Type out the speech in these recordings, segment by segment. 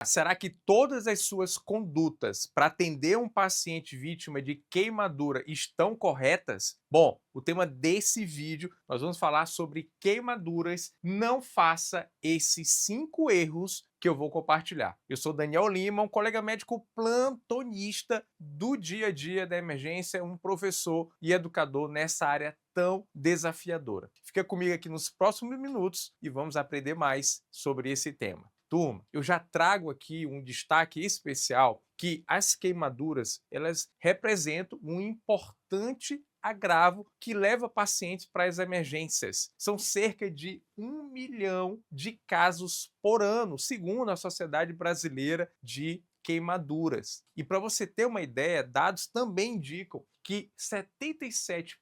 Será que todas as suas condutas para atender um paciente vítima de queimadura estão corretas? Bom, o tema desse vídeo nós vamos falar sobre queimaduras. Não faça esses 5 erros que eu vou compartilhar. Eu sou Daniel Lima, um colega médico plantonista do dia a dia da emergência, um professor e educador nessa área tão desafiadora. Fica comigo aqui nos próximos minutos e vamos aprender mais sobre esse tema. Turma, eu já trago aqui um destaque especial que as queimaduras, elas representam um importante agravo que leva pacientes para as emergências. São cerca de 1 milhão de casos por ano, segundo a Sociedade Brasileira de Queimaduras. E para você ter uma ideia, dados também indicam que 77%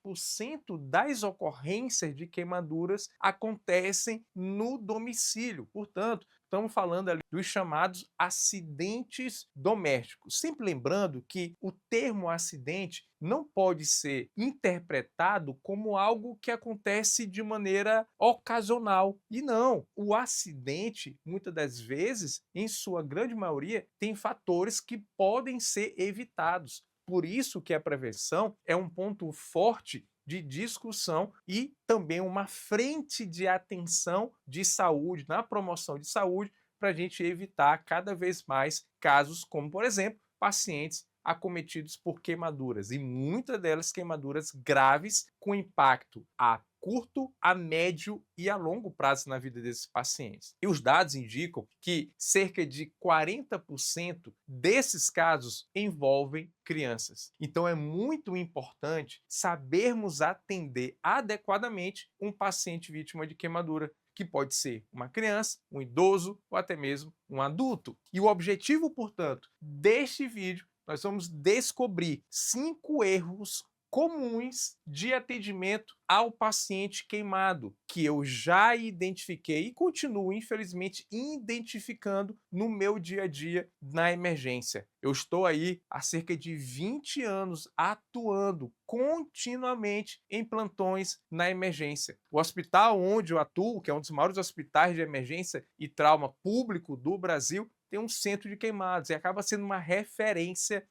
das ocorrências de queimaduras acontecem no domicílio. Portanto, estamos falando ali dos chamados acidentes domésticos. Sempre lembrando que o termo acidente não pode ser interpretado como algo que acontece de maneira ocasional. E não, o acidente, muitas das vezes, em sua grande maioria, tem fatores que podem ser evitados. Por isso que a prevenção é um ponto forte de discussão e também uma frente de atenção de saúde, na promoção de saúde, para a gente evitar cada vez mais casos como, por exemplo, pacientes acometidos por queimaduras, e muitas delas queimaduras graves com impacto a curto, a médio e a longo prazo na vida desses pacientes. E os dados indicam que cerca de 40% desses casos envolvem crianças. Então é muito importante sabermos atender adequadamente um paciente vítima de queimadura, que pode ser uma criança, um idoso ou até mesmo um adulto. E o objetivo, portanto, deste vídeo, nós vamos descobrir 5 erros comuns de atendimento ao paciente queimado, que eu já identifiquei e continuo, infelizmente, identificando no meu dia a dia na emergência. Eu estou aí há cerca de 20 anos atuando continuamente em plantões na emergência. O hospital onde eu atuo, que é um dos maiores hospitais de emergência e trauma público do Brasil, tem um centro de queimados e acaba sendo uma referência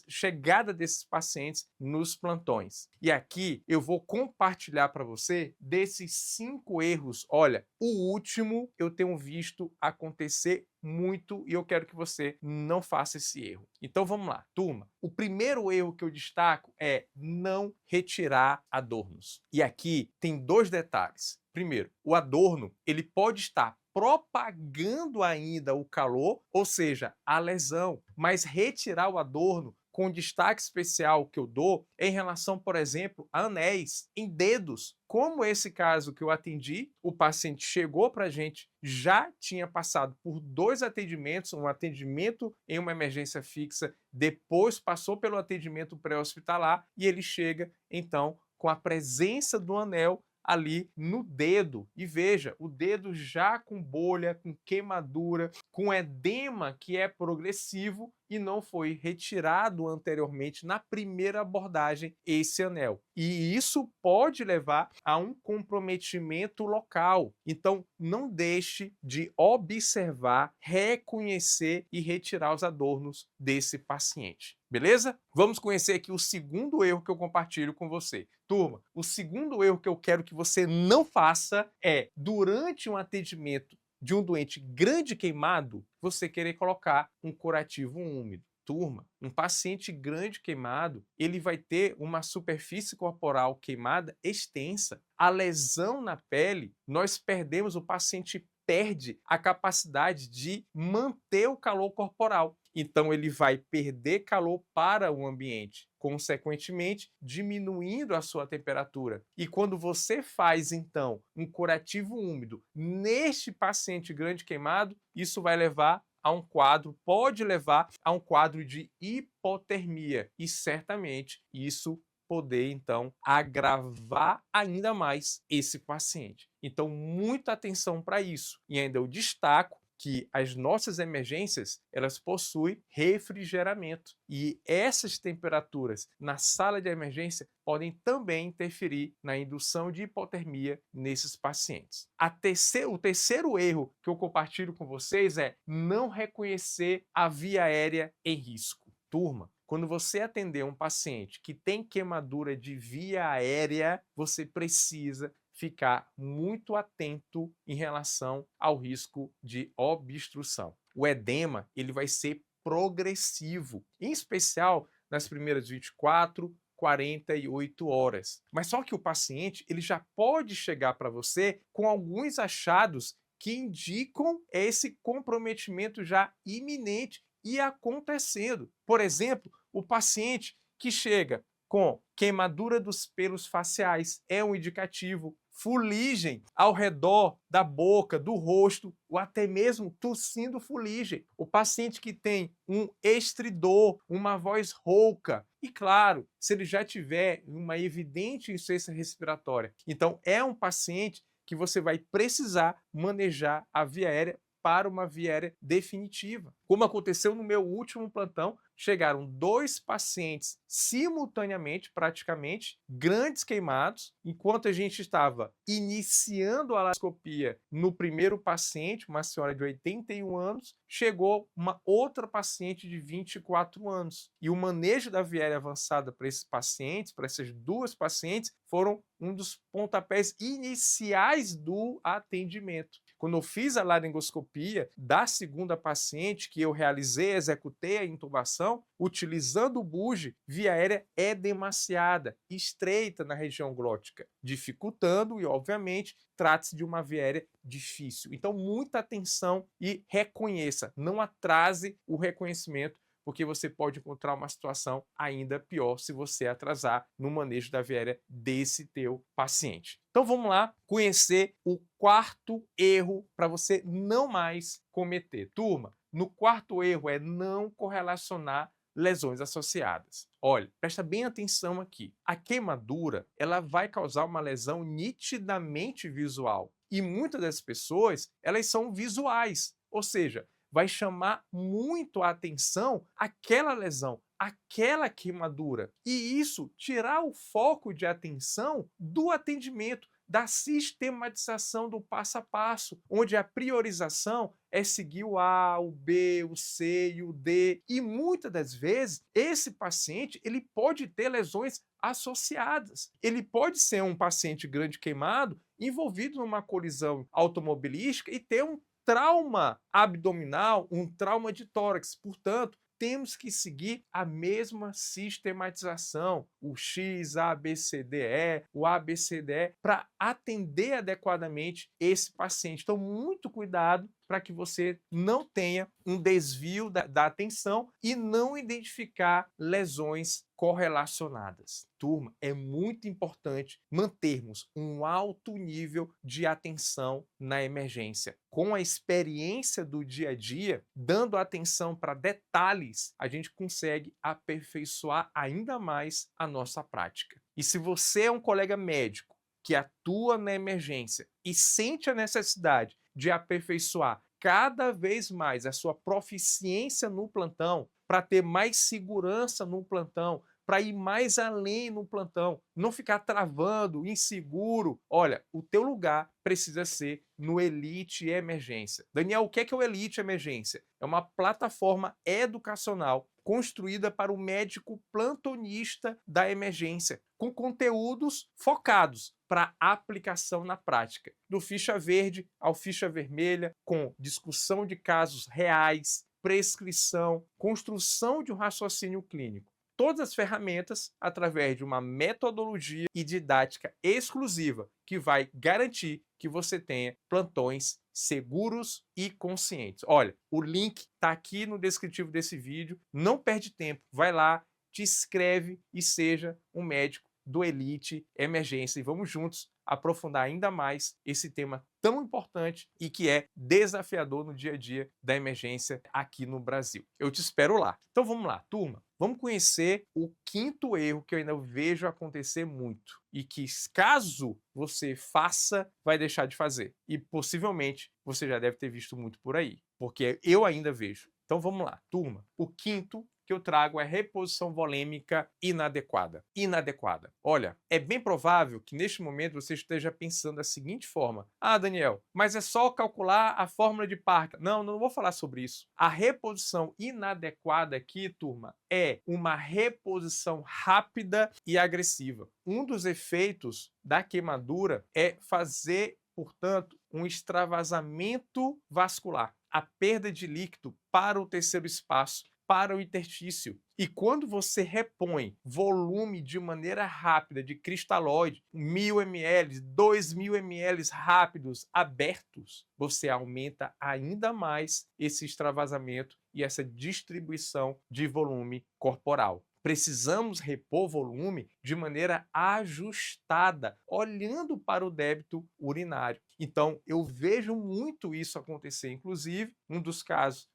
chegada desses pacientes nos plantões. E aqui eu vou compartilhar para você desses 5 erros. Olha, o último eu tenho visto acontecer muito e eu quero que você não faça esse erro. Então vamos lá, turma. O primeiro erro que eu destaco é não retirar adornos. E aqui tem 2 detalhes. Primeiro, o adorno ele pode estar propagando ainda o calor, ou seja, a lesão, mas retirar o adorno com destaque especial que eu dou em relação, por exemplo, a anéis em dedos. Como esse caso que eu atendi, o paciente chegou para a gente, já tinha passado por 2 atendimentos, um atendimento em uma emergência fixa, depois passou pelo atendimento pré-hospitalar e ele chega, então, com a presença do anel ali no dedo. E veja, o dedo já com bolha, com queimadura, com edema que é progressivo e não foi retirado anteriormente na primeira abordagem esse anel. E isso pode levar a um comprometimento local. Então, não deixe de observar, reconhecer e retirar os adornos desse paciente. Beleza? Vamos conhecer aqui o segundo erro que eu compartilho com você. Turma, o segundo erro que eu quero que você não faça é, durante um atendimento de um doente grande queimado, você querer colocar um curativo úmido. Turma, um paciente grande queimado, ele vai ter uma superfície corporal queimada extensa. A lesão na pele, nós perdemos, o paciente perde a capacidade de manter o calor corporal. Então ele vai perder calor para o ambiente, consequentemente diminuindo a sua temperatura. E quando você faz então um curativo úmido neste paciente grande queimado, isso vai levar a um quadro, pode levar a um quadro de hipotermia e certamente isso poder então agravar ainda mais esse paciente. Então muita atenção para isso. E ainda eu destaco que as nossas emergências, elas possuem refrigeramento. E essas temperaturas na sala de emergência podem também interferir na indução de hipotermia nesses pacientes. O terceiro erro que eu compartilho com vocês é não reconhecer a via aérea em risco. Turma, quando você atender um paciente que tem queimadura de via aérea, você precisa ficar muito atento em relação ao risco de obstrução. O edema, ele vai ser progressivo, em especial nas primeiras 24, 48 horas. Mas só que o paciente, ele já pode chegar para você com alguns achados que indicam esse comprometimento já iminente e acontecendo. Por exemplo, o paciente que chega com queimadura dos pelos faciais é um indicativo, fuligem ao redor da boca, do rosto, ou até mesmo tossindo fuligem. O paciente que tem um estridor, uma voz rouca, e claro, se ele já tiver uma evidente insuficiência respiratória, então é um paciente que você vai precisar manejar a via aérea para uma via aérea definitiva. Como aconteceu no meu último plantão, chegaram 2 pacientes simultaneamente, praticamente, grandes queimados, enquanto a gente estava iniciando a laringoscopia no primeiro paciente, uma senhora de 81 anos, chegou uma outra paciente de 24 anos. E o manejo da via aérea avançada para esses pacientes, para essas 2 pacientes, foram um dos pontapés iniciais do atendimento. Quando eu fiz a laringoscopia da segunda paciente, que eu realizei, executei a intubação, utilizando o buge, via aérea edemaciada, estreita na região glótica, dificultando e, obviamente, trata-se de uma via aérea difícil. Então, muita atenção e reconheça, não atrase o reconhecimento, porque você pode encontrar uma situação ainda pior se você atrasar no manejo da via aérea desse teu paciente. Então vamos lá conhecer o quarto erro para você não mais cometer. Turma, no quarto erro é não correlacionar lesões associadas. Olha, presta bem atenção aqui. A queimadura, ela vai causar uma lesão nitidamente visual. E muitas das pessoas, elas são visuais, ou seja, vai chamar muito a atenção aquela lesão, aquela queimadura. E isso tirar o foco de atenção do atendimento, da sistematização do passo a passo, onde a priorização é seguir o A, o B, o C e o D. E muitas das vezes, esse paciente ele pode ter lesões associadas. Ele pode ser um paciente grande queimado envolvido numa colisão automobilística e ter um trauma abdominal, um trauma de tórax. Portanto, temos que seguir a mesma sistematização, o X, A, B, C, D, E, o A, B, C, D, E, para atender adequadamente esse paciente. Então, muito cuidado para que você não tenha um desvio da atenção e não identificar lesões correlacionadas. Turma, é muito importante mantermos um alto nível de atenção na emergência. Com a experiência do dia a dia, dando atenção para detalhes, a gente consegue aperfeiçoar ainda mais a nossa prática. E se você é um colega médico que atua na emergência e sente a necessidade de aperfeiçoar cada vez mais a sua proficiência no plantão, para ter mais segurança no plantão, para ir mais além no plantão, não ficar travando, inseguro. Olha, o teu lugar precisa ser no Elite Emergência. Daniel, o que é o Elite Emergência? É uma plataforma educacional construída para o médico plantonista da emergência, com conteúdos focados para aplicação na prática, do ficha verde ao ficha vermelha, com discussão de casos reais, prescrição, construção de um raciocínio clínico. Todas as ferramentas através de uma metodologia e didática exclusiva que vai garantir que você tenha plantões seguros e conscientes. Olha, o link está aqui no descritivo desse vídeo. Não perde tempo, vai lá, te inscreve e seja um médico do Elite Emergência. E vamos juntos aprofundar ainda mais esse tema tão importante e que é desafiador no dia a dia da emergência aqui no Brasil. Eu te espero lá. Então vamos lá, turma. Vamos conhecer o quinto erro que eu ainda vejo acontecer muito e que, caso você faça, vai deixar de fazer. E possivelmente você já deve ter visto muito por aí. porque eu ainda vejo. Então vamos lá, turma. O quinto que eu trago é reposição volêmica inadequada. Inadequada. Olha, é bem provável que neste momento você esteja pensando da seguinte forma: ah, Daniel, mas é só calcular a fórmula de Parca. Não, não vou falar sobre isso. A reposição inadequada aqui, turma, é uma reposição rápida e agressiva. Um dos efeitos da queimadura é fazer, portanto, um extravasamento vascular, a perda de líquido para o terceiro espaço, para o interstício. E quando você repõe volume de maneira rápida de cristalóide, 1000 ml, 2000 ml rápidos, abertos, você aumenta ainda mais esse extravasamento e essa distribuição de volume corporal. Precisamos repor volume de maneira ajustada, olhando para o débito urinário. Então, eu vejo muito isso acontecer. Inclusive,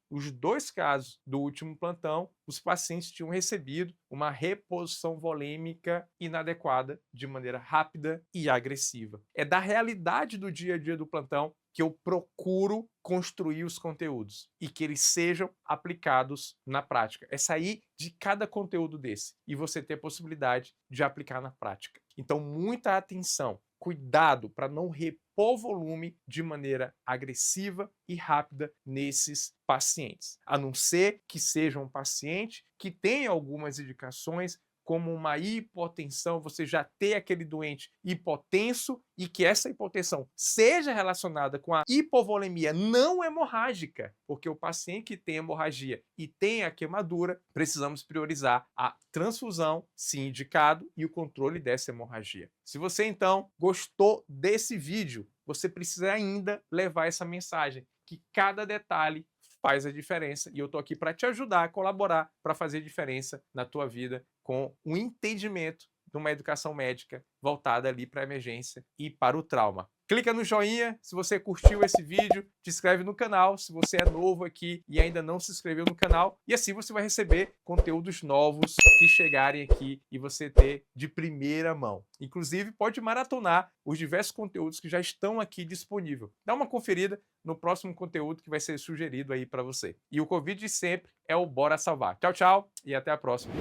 os 2 casos do último plantão, os pacientes tinham recebido uma reposição volêmica inadequada de maneira rápida e agressiva. É da realidade do dia a dia do plantão que eu procuro construir os conteúdos e que eles sejam aplicados na prática. É sair de cada conteúdo desse e você ter a possibilidade de aplicar na prática. Então, muita atenção. Cuidado para não repor volume de maneira agressiva e rápida nesses pacientes, a não ser que seja um paciente que tenha algumas indicações, como uma hipotensão, você já ter aquele doente hipotenso e que essa hipotensão seja relacionada com a hipovolemia não hemorrágica, porque o paciente que tem hemorragia e tem a queimadura, precisamos priorizar a transfusão, se indicado, e o controle dessa hemorragia. Se você, então, gostou desse vídeo, você precisa ainda levar essa mensagem, que cada detalhe faz a diferença, e eu estou aqui para te ajudar a colaborar para fazer diferença na tua vida com um entendimento de uma educação médica voltada ali para a emergência e para o trauma. Clica no joinha se você curtiu esse vídeo, te inscreve no canal se você é novo aqui e ainda não se inscreveu no canal, e assim você vai receber conteúdos novos que chegarem aqui e você ter de primeira mão. Inclusive, pode maratonar os diversos conteúdos que já estão aqui disponíveis. Dá uma conferida no próximo conteúdo que vai ser sugerido aí para você. E o convite de sempre é o Bora Salvar. Tchau, tchau e até a próxima.